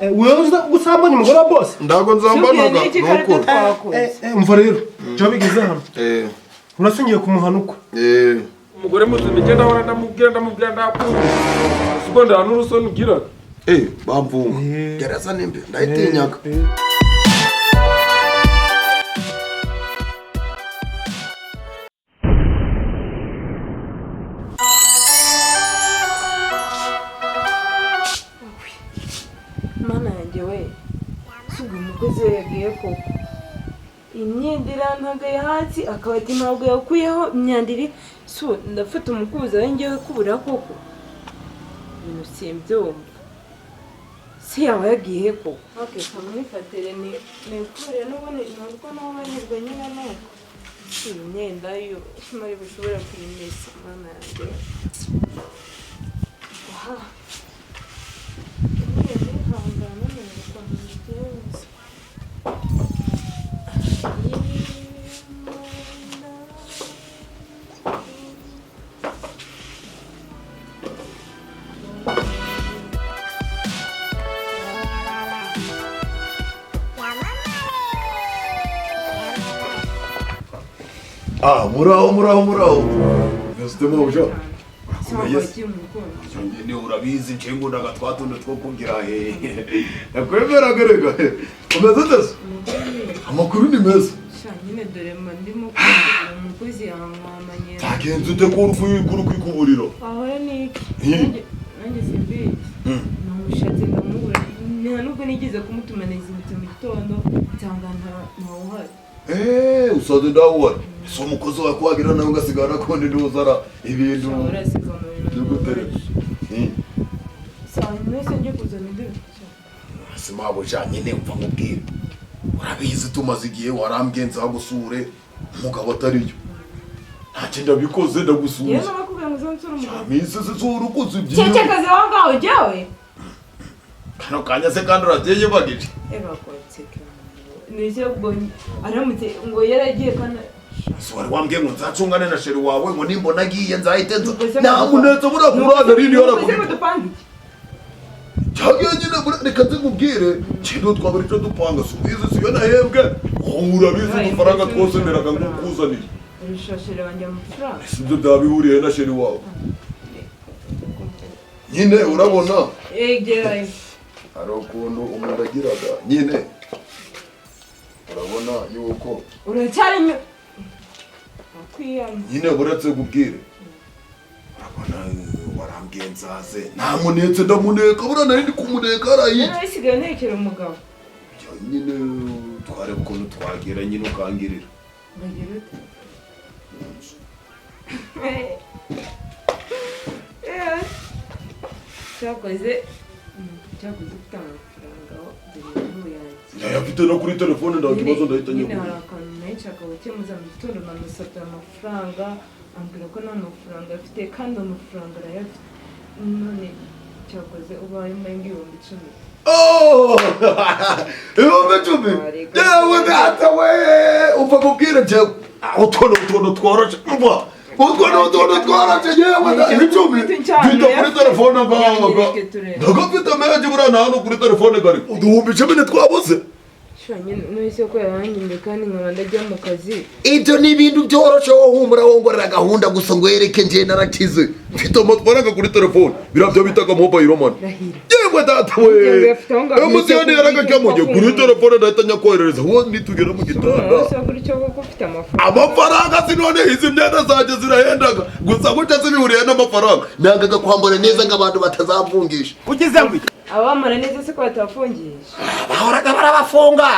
wewe gusambanya umugore wa boss ndago nzambanaga nuko umva rero cyo bigize hano urasingiye kumuhanuka umugore muzima igenda hora ndamubwira ndakunda suko nda n'urusoni ugira bamvunga gereza nimbe ndayitinyaga mana yanjye we sugu umukozi we yagiye koko imyendera ntagaye hasi akabati ntabwo yakuyeho imyandiri so ndafata umukubuza we ngewe kubura koko ibintu simbyumva si yaba yagiye koko kamwifatire nikure n'ubundi ntabwo naho banyurwa nyine nuko si imyenda yo mari bushobora kuyimesa mana yanjye aha muraho Mr. Mauja ni urabizi nshengo ndaga twatunde two kugira nakwemera garega umeze amakuru ni meza nyine dore ndimo kugira umukozi yamwamanye tagenze ute ko urukuru kwikuburiro ahora ni nanjye simbizi namushatse ndamubura nubwo nigeze kumutumaniza mu gitondo cyangwa ntawuhari usaze ndawuhari so umukozi wawe kwagira nawe ngasigara konde nduzara ibintu n'ugutere mwese njye kuzana indero simabo nyine mva nkubwira urabizi tumaze igihe warambyenze agusure umugabo atariyo ntacyo ndabikoze ndagusuza yewe nakubwiye ngo uzansura umugabo mise zisura ukuze ibyiwe cyekaze wangaho jyawe kano kanya se kandi urateye bagije bakotseka nise ubwo aramutse ngo yaragiye kana wari wambwiye ngo nzacungane na sheri wawe ngo nimbona agiye nzahite nza nta munetse burakurana rindi yarakubita cyagiye nyine reka nzikubwire kintu twabura icyo dupanga subize siyo nahembwe urabizi udufaranga twose mberaga nk'ukuzaniye urishashire wanjye amafaranga sibyo byabihuriye na sheri wawe nyine urabona egerayo hari ukuntu umuntu agiraga nyine urabona yuko uracyari nyine buretse kubwire urabona warambwiye nzaze nta munetse ndamuneka buriya nari ndi kumuneka harayi isigaye ntekera umugabo nyine twareba ukuntu twagera nyine ukangirira ndagira ute cyakoze ufite amafaranga ndayafite no kuri telefone ndaho ikibazo ndahita nyine hari akantu menshi akabakemuza mu gitondo namusabye amafaranga ambwira ko nta mafaranga afite kandi amafaranga arayafite none cyakoze ubaye mbaye ibihumbi 10 ibihumbi 10 yewe data we upfa kubwira jewe utono tworoshye umva utwono tworoshye yewe data 10 bita kuri telefone ngaga ndagafite meje buriya nta no kuri telefone gari uduhumbi 10 twabuze nese ko yaranyimbe kandi nkaba ndajya mu kazi ibyo ni ibintu byoroshye wowe humura wongorera gahunda gusa ngo yereke nje narakize mfite amafaranga kuri telefone birabyo bitaga mobile money yewe data we umutiyani yaragakemuje kuri telefone ndahita nyakoherereza wowe nitugera mu gitondo wose kuri cyo ko ufite amafaranga sinone izi myenda zaje zirahendaga gusa guca zibihuriye n'amafaranga nangaga kwambara neza ng'abantu batazavungisha ugize ngo abamara neza se ko batafungisha bahoraga barabafunga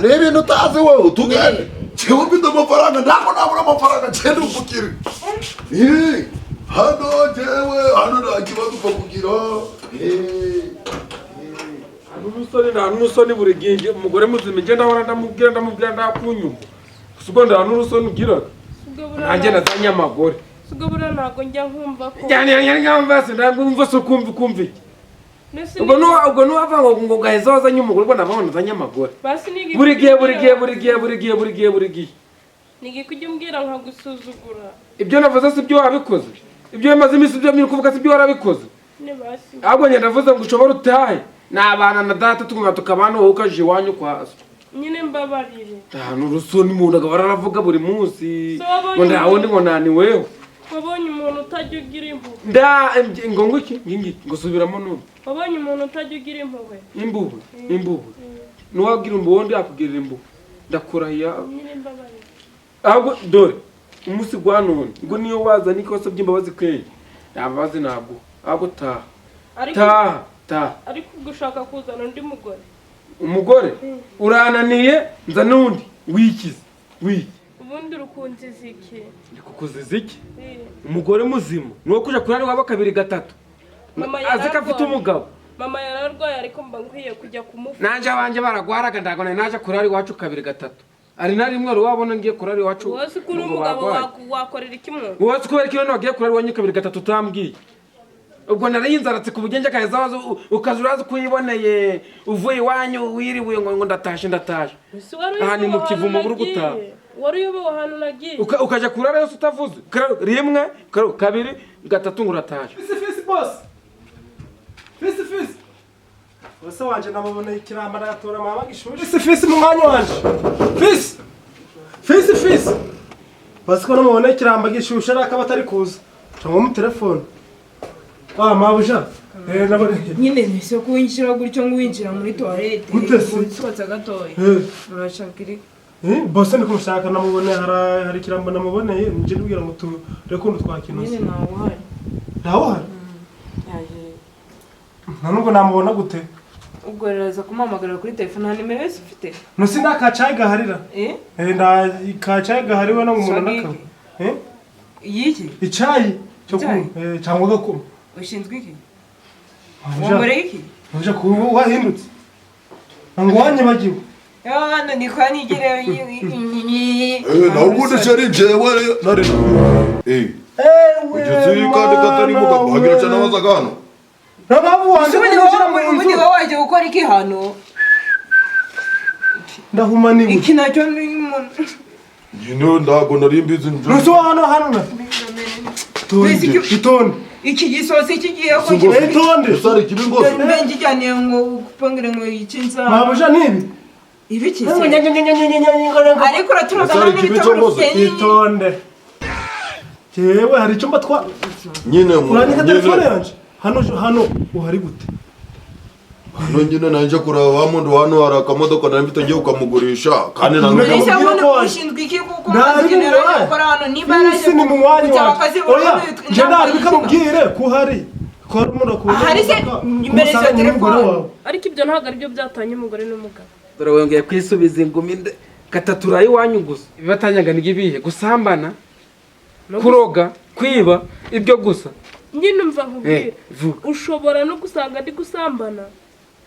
ni ibintu utazi wowe tugane cyewe ufite amafaranga ntabwo nabura amafaranga cyenda ufukire hano jewe hano nta kibazo upfa kugira n'umusoni buri gihe umugore muzima igenda ahora ndamubwira ndakunyumva suko nda n'urusoni ugira nanjye nazanye amagore suko bura ntago njya nkumva ko ntabwo umva so kumva iki ubwo nuwava ngo gaheza wazanye umugore ubwo nava nazanye amagore buri gihe nigi kujya umbwira nkagusuzugura ibyo navuze si byo wabikoze ibyo bimaze iminsi byo kuvuga si byo warabikoze ahubwo njye ndavuze ngo ushobora utahe nabana na data tukunga tukabana wowe ukaje iwanyu kwaso nyine mbabarire ahantu rusoni umuntu agahora aravuga buri munsi ngo ndaho ndi ngo nani wewe wabonye umuntu utajya ugira impuhwe ngo nguki ngo subiramo none wabonye umuntu utajya ugira impuhwe impuhwe nuwagira impuhwe ndi akugirira impuhwe ndakurahiya nyine mbabarire ahubwo dore umunsi gwa none ngo niyo wazana ikosa by'imbabazi kenshi ntababazi ntabwo ahubwo taha ariko gushaka kuzana undi umugore urananiye nza n'undi wikize ubundi rukunziza iki ndikukuziza iki umugore muzima nuwo kuja kurari waba kabiri gatatu azi ko afite umugabo mama yararwaye ariko mba nkwiye kujya kumufasha nanje abanje baragwaraga ndagone naje kurari wacu kabiri gatatu ari na rimwe wabona ngiye kurari wacu wose kuri umugabo wakorera ikimwe wose kubera kino nagiye kurari wanyu kabiri gatatu tambwiye ubwo narayinzaratse ku bugenge kaheza wazo ukazuraza kuyiboneye uvuye iwanyu wiriwe ngo ndatashe aha ni mu kivumo buri gutaha wari uyobewe ahantu nagiye ukaja kurara yose utavuze rimwe kabiri gatatu ngo uratashe fisi boss fisi wose wanje namuboneye ikiramba natora mama gishushe fisi mu mwanya wanje fisi basiko namuboneye ikiramba gishushe araka batari kuza cyangwa mu telefone mabuja nyine nise kuwinjira gutyo ngo winjira muri toilette gutse gatoya urashaka iri bose niko mushaka namubone hari kirambo namuboneye nje ndubwira ngo turekundu twakinoze nyine nawo hari nubwo namubona gute ubwo reraza kumamagara kuri telefone nta nimero yose ufite nusi ndakacaye gaharira nda kacaye gahariwe no mu naka yiki icayi cyo cyangwa gakoma ushinzwe iki wamure iki uje kuba wahindutse ngo wanyibagiwe hano ni kwa nigere na ubundi cyari jewe nari ugeze kandi katari Mubagabo hagira cyane abazaga hano nababu wanje ubundi waje gukora iki hano ndahumaniwe iki nacyo nyine ndago nari mbizi nuso hano na itonde iki gisosi kigiye ko itonde sari kibingoso mbengi cyane ngo kupangire ngo yicinza mabuja nibi ibiki ariko raturaga itonde jewe hari icyo mbatwa nyine uranyika telefone yanje hano uhari gute hano nyine nanje kuraba wa muntu hano hari akamodoka nari mfite ngiye ukamugurisha kandi ushinzwe iki kuko mazinero yakora hano niba yaraje ni mu mwanya wawe oya je ndabika mubwire kuhari ko hari umuntu akubona hari se imbere ya telefone ariko ibyo ntabwo ari byo byatanye umugore n'umugabo dore wongeye kwisubiza ingumi gatatu iwanyu gusa bibatanyaga n'ibihe gusambana kuroga kwiba ibyo gusa nyine umva nkubwire ushobora no gusanga ndi gusambana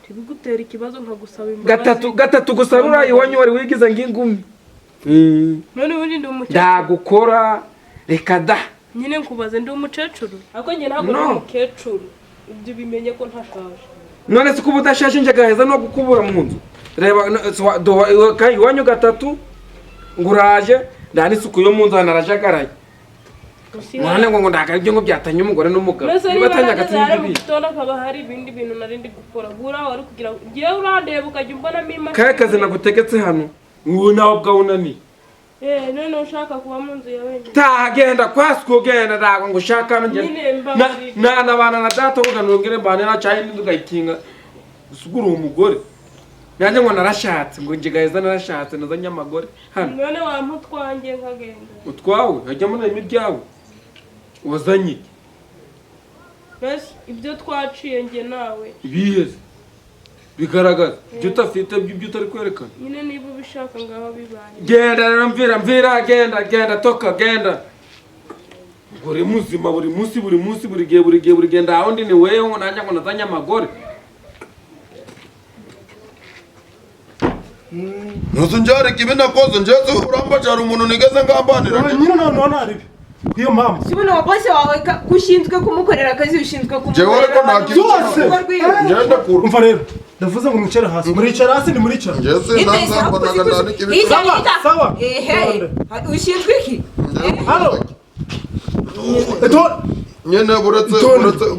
ntibigutera ikibazo nka gusaba imbabazi gatatu gusa urayi iwanyu wari wigize ngingumi none ubundi ndi umukecuru ndagukora reka da nyine nkubaze ndi umukecuru ariko njye ntabwo ndi umukecuru ibyo bimenye ko ntashaje none se kuba udashaje nje gaheza no gukubura mu nzu reba iwanyu gatatu nguraje ndani isuku yo mu nzu narajagaraye mwana ngo ndakara ibyo ngo byatanye umugore n'umugabo nibatanya gatanye bitonda kaba hari ibindi bintu narindi gukora gura wari kugira giye urandeba ukajya umbonamo imashini kaye kaze nagutegetse hano ngo nawe bwawunani none ushaka kuba mu nzu yawe taha genda kwasiko genda ndago ngo ushaka na bana na data ngo nongere bane na cyane ndugayikinga usugura umugore nanjye ngo narashatse ngo nje gaheza narashatse nazanye amagore hano none wamputwangiye nkagenda utwawe hajya muri imiryawe wazanye bese ibyo twaciye nge nawe biheze bigaragaza ibyo utafite ibyo utari kwerekana nyine niba ubishaka ngaho bibaye genda rero mvira genda toka genda buri muzima buri munsi buri gihe genda aho ndi ni wewe ngo nanjye ngo nazanye amagore nuzo njari kibe nakoze njeze urambacara umuntu nigeze ngambanira nyine none aribi kuyo mama sibona wabose wawe kushinzwe kumukorera akazi ushinzwe jewe ariko byose ngenda kuru umva rero ndavuze ngo mwicare hasi muricara hasi ni muricara njeze ndazambanaga ndani kibe sawa ushinzwe iki hano nyene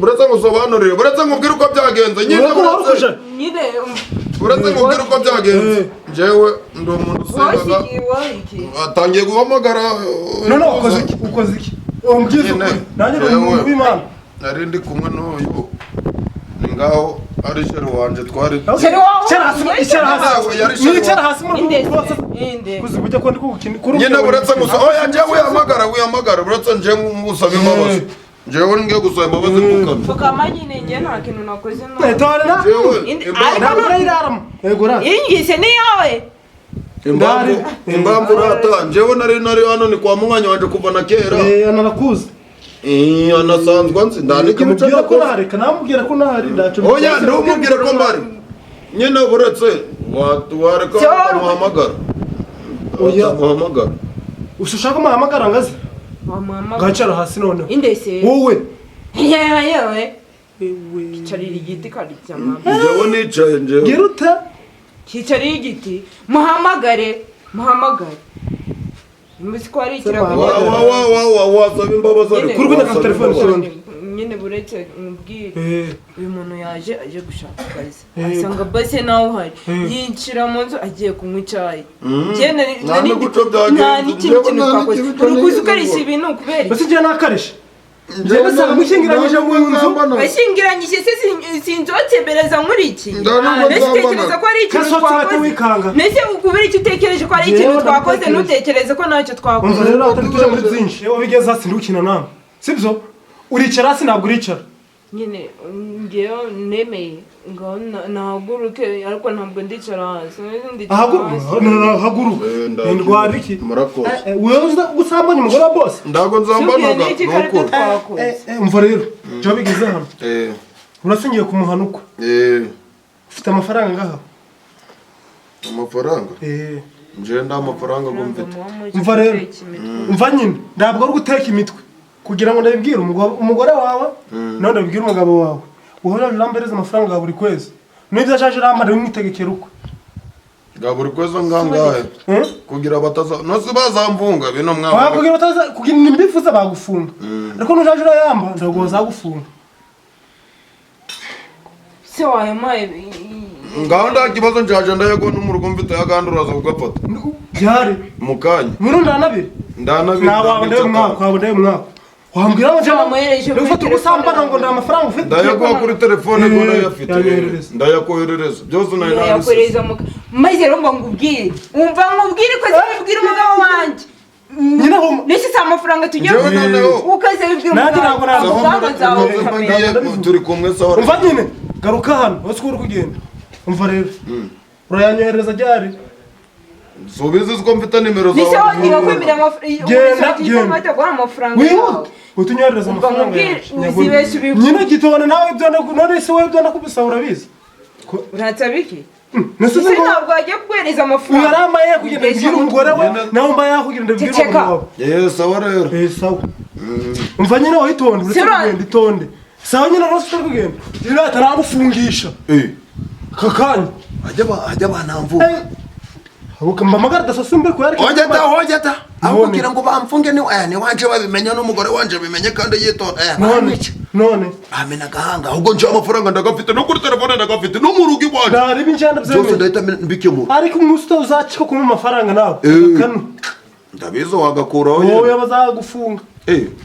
buretse ngusobanurire buretse ngubwire uko byagenze nyine buretse ngubwire uko byagenze jewe ndi umuntu usengaga atangiye guhamagara none ukoze iki umbwize nanjye ndi umuntu w'Imana nari ndi kumwe n'uyu ni ngaho ari sheri wanje twari nicara hasi kuzibujya ko ndi kugukina nyine buretse gusa oya njye wihamagara buretse njye ngusaba imbabazi jewe ngiye gusaba imbabazi mukame fukama nyine njye nta kintu nakoze ingise ni yawe impamvu rata njyewe nari hano ni kwa mwanya wanje kuva na kera narakuze anasanzwe nzi ndandika mubwira ko nareka namubwira ko nahari ndacu oya ndumubwira ko mbari nyine buretse wareka muhamagara muhamagara ushaka muhamagara ngaze gacara hasi noneho indese wowe yewe kicarira igiti karyama njyewe nicaye njyewe giruta kicarira igiti muhamagare muzi ko ari ikirago wasaba imbabazi ari kuri kujya ku telefone cyane nyine buretse umubwire uyu muntu yaje aje gushaka akazi asanga base nawe uhari yinjira mu nzu agiye kunywa icyayi nta n'ikintu twakoze urukuzi ukarisha ibintu kubera basi njye nakarisha njye nasanga mushyingiranyije mu nzu bashyingiranyije se sinzotembereza muri iki mbese utekereza ko ari ikintu twakoze mbese kubera icyo utekereje ko ari ikintu twakoze ntutekereze ko ntacyo twakoze umva rero atari tuje muri byinshi iyo bigeze hasi ndukina nawe sibyo uricara hasi ntabwo uricara nyine ngewe nemeye ngo nahaguruke ariko ntabwo ndicara hasi haguruka ndwara iki murakoze wewe usambanye umugore wa boss ndago nzambanaga nuko umva rero cyo bigeze hano urasingiye kumuhanuka ufite amafaranga ngaha amafaranga nje nda amafaranga ngo mfite umva rero umva nyine ntabwo ari guteka imitwe kugira ngo ndabibwire umugore wawe none ndabibwire umugabo wawe uhora urambereza amafaranga ya buri kwezi n'ibyo ajaje ramara umwitegekera uko ga buri kwezi ngangahe kugira bataza no se bazamvunga bino mwa kugira bataza kugira nimbifuza bagufunga ariko nujaje urayamba ndago zagufunga se wayo mai ngaho nda kibazo njaje ndayago n'umurugo mfite yaganduraza kugafata byari mukanya muri ndanabire nawe mwaka wambwira ngo ufite gusambana ngo nda amafaranga ufite ndayaguha kuri telefone ngo ndayafite ndayakoherereza byose ndayakohereza maze rero ngo ngubwire umva ngubwire ko zibwira umugabo wanje nyina ho nisi sa amafaranga tujya ukaze bibwira umugabo turi kumwe sawa umva nyine garuka hano wasikuru kugenda umva rero urayanyohereza ryari subiza ko mfite nimero zawe nisi niba kwemera amafaranga wihuta utunyohereza amafaranga nyine gitone nawe none se wewe byana kubisa urabizi uratabiki nisi ntabwo agiye kugwereza amafaranga yaramaye kugenda bwira umugore we nawe mba yakugira ndabwira umugabo sawa rero sawa umva nyine wahitonde uretse kugenda itonde sawa nyine rose kugenda nyine ataragufungisha kakanya ajya banamvuga ukamamagara dasasumbe ko yareke hojata aho kugira ngo bamfunge ni wanje babimenya n'umugore wanje bimenye kandi yitonda none amena gahanga ahubwo nje amafaranga ndagafite no kuri telefone ndagafite no mu rugo iwanje dari binjanda byose ndahita mbikemo ariko umusta uzakiko kuma amafaranga nawe kanu ndabizo wagakuraho wowe yabazagufunga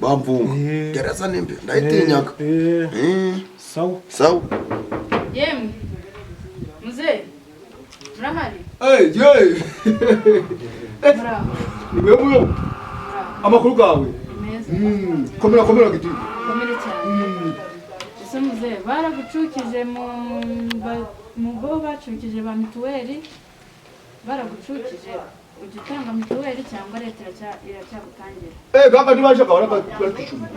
bamfunga gereza nimbe ndayitinyaga sawa yemwe muzee murahari niwewe amakuru gawe komera giti komera cyane ese muzee baragucukije mu bo bacukije ba mituweli baragucukije ujya utanga mituweli cyangwa leta iracyagutangira ganga nibaje gahora bakishuma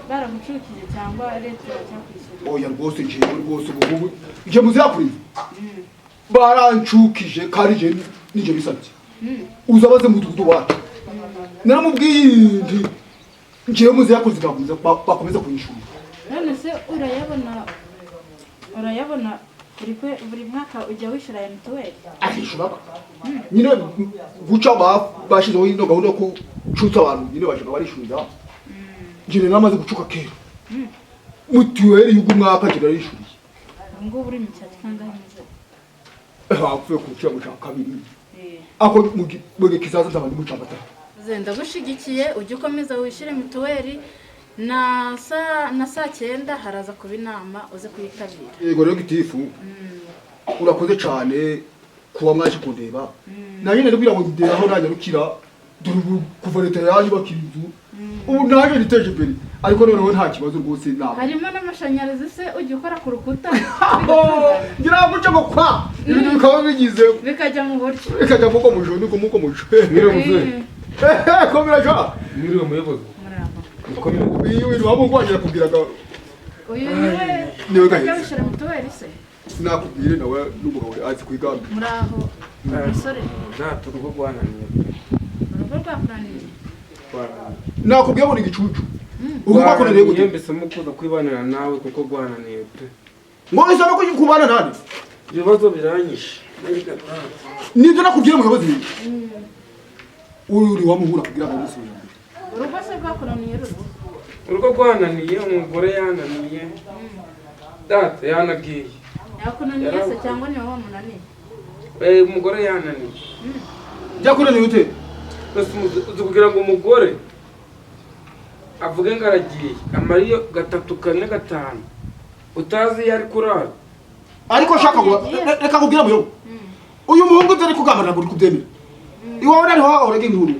baragucukije cyangwa leta iracyakwishyura oya rwose njewe rwose ubu ije muzakuriza barancukije kandi je nije bisabye uzabaze mudugudu wacu naramubwiye ndi njewe muze yakoze bakomeza kuyishura none se urayabona buri mwaka ujya wishyura ya mituweli ahishura nyine guca bashizeho ino gahunda yo gucutsa abantu nyine bashaga barishurira njye namaze gucuka kera mutuweli y'umwaka kirarishuriye ngo uri mu cyati kangahe muze hapfuye ku cyo cya kabiri ako muge kizaza ndabandi mu cyabata zenda gushigikiye ujye ukomeza wishire mituweli na saa 9 haraza kuba inama uze kuyitabira yego rero gitifu urakoze cyane kuba mwaje kundeba naje nari kugira ngo ndera aho nanyarukira kuva leta yaje bakirizu ubu naje niteje imbere ariko noneho nta kibazo rwose nabo harimo n'amashanyarazi se ujye ukora ku rukuta ngira ngo cyo kwa ibintu bikaba bigize bikajya mu buryo bikajya muko mujo niko muko mujo Mwiriwe muzehe. komera cha Mwiriwe muyobozi. murabo iyo wintu wabo ngwangira kubwiraga uyu niwe niwe gahise. kajya wishira mituweli se sinakubwire nawe n'umugabo azi kwigambi muraho umusore Nta turugo gwananiye. urugo rwakuraniye nakubwiye ngo ni gicucu ubu bakoreye gute Mbese mukuza kwibanira nawe kuko gwananiye pe. ngo isaba ko kubana nani Ibibazo biranyishe. nibyo nakubwiye muyobozi uri wamuhura kugira ngo musubire urugo se rwakuraniye rugo Urugo gwananiye umugore yananiye. Data yanagiye. yakunaniye se cyangwa ni wowe wamunaniye Umugore yananiye. byakuraniye ute Bese uzi kugira ngo umugore avuge ngo aragiye amariyo 3 4 5 utazi yari kurara ariko shaka ngo reka kubwira muyo uyu muhungu utari kugamana ngo kubyemera iwawe nari ho orege induru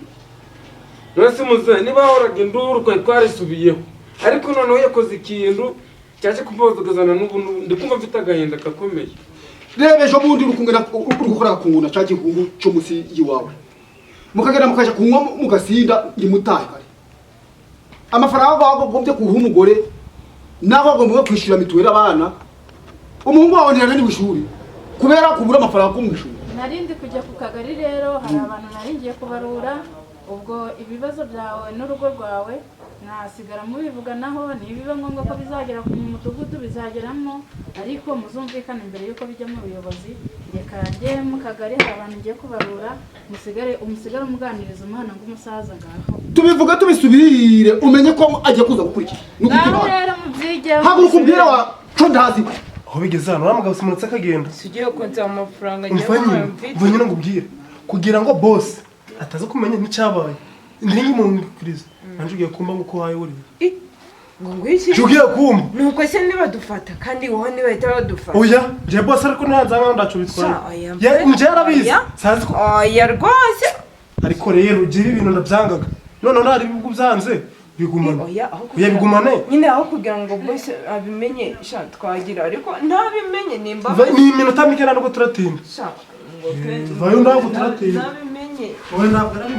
Rwese muze niba horaga induru kwa twarisubiyeho ariko noneho yakoze ikintu cyaje kumpozogazana n'ubu ndikumva mfite agahinda gakomeye rebe ejo bundi urukungena urukora kunguna cyaje kungu cyo musi yiwawe mukagera mukaje kunywa mugasinda ngimutaye kare amafaranga bagombye kuha umugore nabo bagomba kwishura mituweli abana umuhungu wawe ntirane n'ishuri kubera kubura amafaranga ku mwishuri narindi kujya ku kagari rero hari abantu naringiye kubarura ubwo ibibazo byawe n'urugo rwawe nasigara mubivuganaho nibiba ngombwa ko bizagera ku mudugudu bizageramo ariko muzumvikana imbere yuko bijya mu buyobozi reka njye mu kagari hari abantu ngiye kubarura umusigare umuganiriza umwana ng'umusaza ngaho tubivuga tubisubirire umenye ko agiye kuza gukurikira ngaho rero mubyigeho haguruka ubwira wa cyo ndazi aho bigeze hano uramugabo simunetse akagenda sugiye konsa amafaranga mvanye no ngubwire kugira ngo boss ataza kumenya n'icyabaye ndingi mu krize anje ugiye kumba nguko waye uri ngo ngwiki ugiye kumba nuko se niba dufata kandi wowe niba bahita badufata oya je boss ariko ntanzanga ndacu bitwara ya nje arabizi sazi ko oya rwose ariko rero ugira ibintu ndabyangaga none nari bibugu byanze bigumana oya bigumane nyine aho kugira ngo boss abimenye sha twagira ariko ntabimenye nimba ni iminota mike ntabwo turatinda sha ngo vayo ntabwo turatinda nabimenye oya ntabwo ari